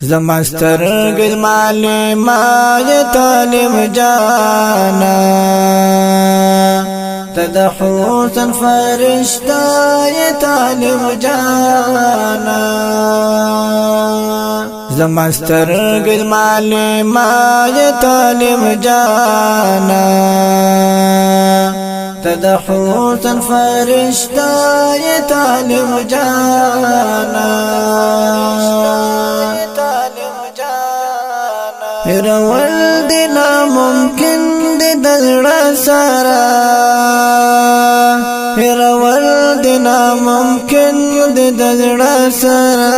زمستر گلمالی مای طالب جانا تدحوسن فرشتای طالب جانا زمستر گلمالی مای طالب جانا تدحوسن فرشتای طالب جانا هرول دی ناممکن دی دزړه سره هرول دی ناممکن دی دزړه سره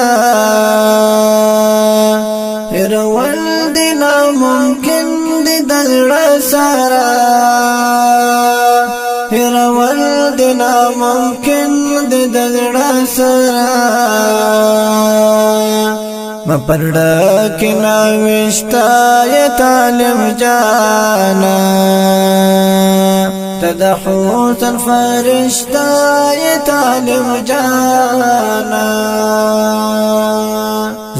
هرول دی ناممکن دی دزړه سره هرول دی ناممکن دی دزړه سره مپرڑا کنا وشتا یا طالب جانا تدحوسن فرشتا یا طالب جانا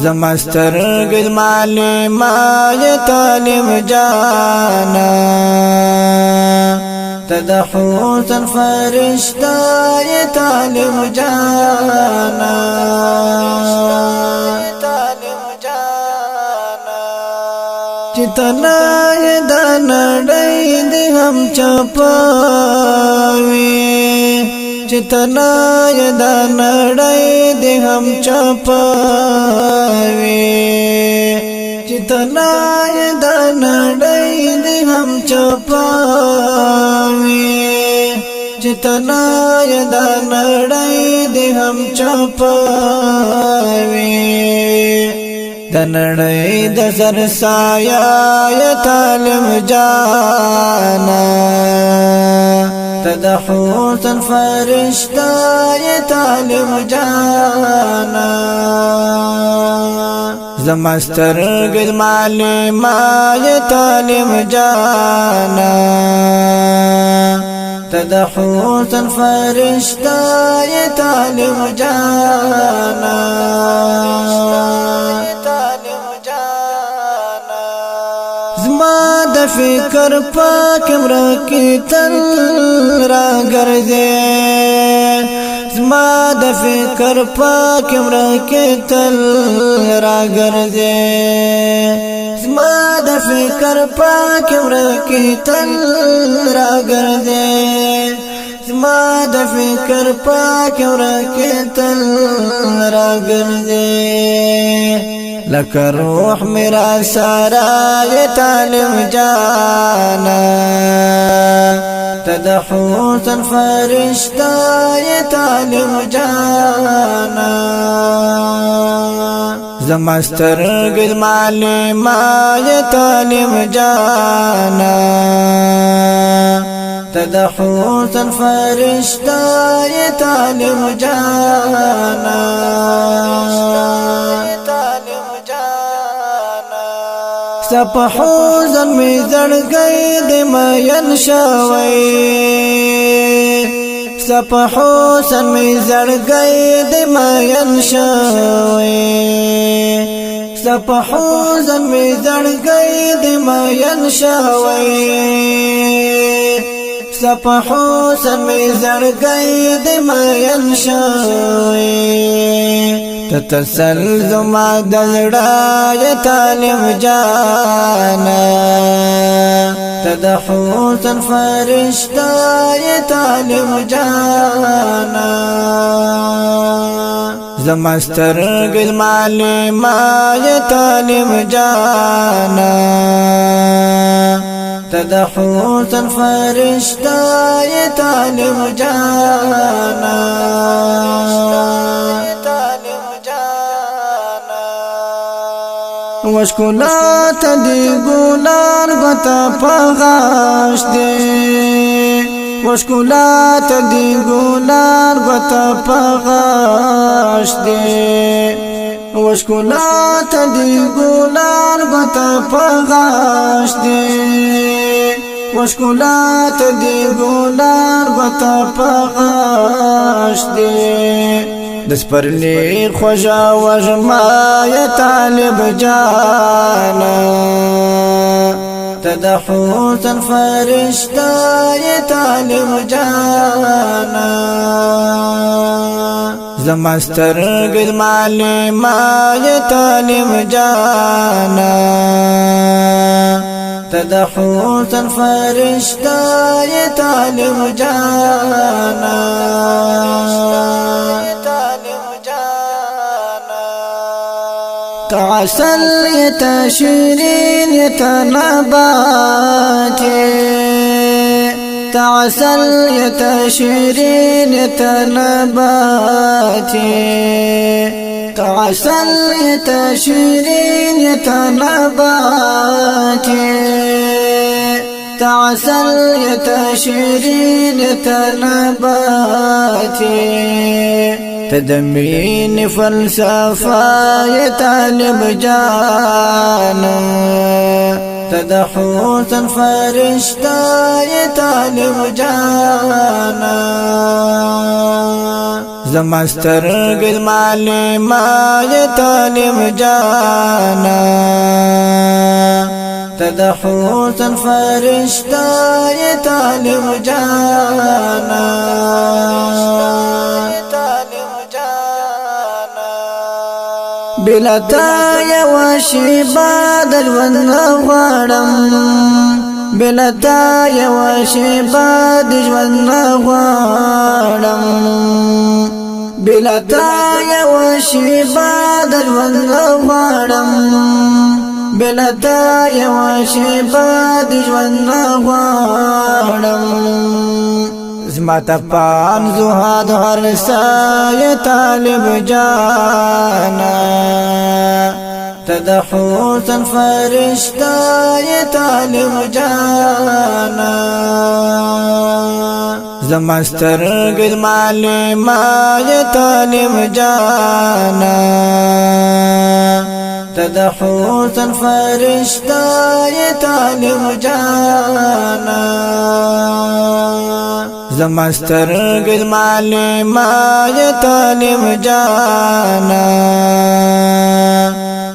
زمستر گلمالی ما یا طالب جانا تدحوسن فرشتا یا طالب جانا چتنا یہ دانڑی دی ہم چپاوی چتنا یہ دانڑی دی ہم چپاوی چتنا یہ دانڑی دی ہم چپاوی چتنا یہ دانڑی دی ہم چپاوی دنڑی دسر سایا یا طالب جانا تدحوسن فرشتا یا طالب جانا زمستر گلمالی ما یا طالب جانا تدحوسن فرشتا یا طالب جانا زما د فکر پاک مرکی تل را گرځي زما د فکر پاک مرکی تل را گرځي زما د فکر پاک مرکی تل را گرځي زما د فکر پاک مرکی تل را گرځي لکه روح میرا سارا یا طالب جانا تدحوسن فرشتا یا طالب جانا زمستر گلمالی ما یا طالب جانا تدحوسن فرشتا یا طالب جانا سپحوزن می زړګی د مین شوی سپحوزن می زړګی د مین شوی سپحوزن می زړګی د مین شوی سپحوزن می زړګی د مین شوی تتسل زما دزړه یا طالب جانا تدحوسن فرشتا یا طالب جانا زمستر گلمالی ما یا طالب جانا تدحوسن فرشتا یا طالب جانا وشکلات دی گولار گتا پغاش دی وشکلات دی گولار گتا پغاش دی وشکلات دی گولار گتا پغاش دی وشکلات دی گولار گتا پغاش دی دس پرلی خوشا وژما یا طالب جانا تدحوسن فرشتہ یا طالب جانا زمستر گل مالی ما یا طالب جانا تدحوسن فرشتہ یا طالب جانا تعسل يتشيرين يتنباتي تعسل يتشيرين يتنباتي تعسل يتشيرين يتنباتي تعسل يتشيرين يتنباتي تدمين فلسفة يا طالب جانا تدحوسا فرشتة يا طالب جانا زمستر قد مالي ما يا طالب جانا تدحوسا فرشتة يا طالب جانا بلتا يواشي بعد الون غوارم بلتا يواشي بعد الون غوارم بلتا يواشي بعد الون غوارم بلتا يواشي بعد الون غوارم زماتا پان زهاد هرسا یا طالب جانا تدحوسا فرشتہ یا طالب جانا زمستر قد مالی ما یا طالب جانا تدحوسا فرشتہ یا طالب جانا زمستر قد مالی ما یا طالب جانا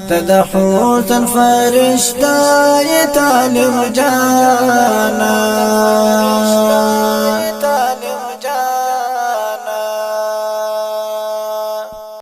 تدحوسا فرشتہ یا طالب جانا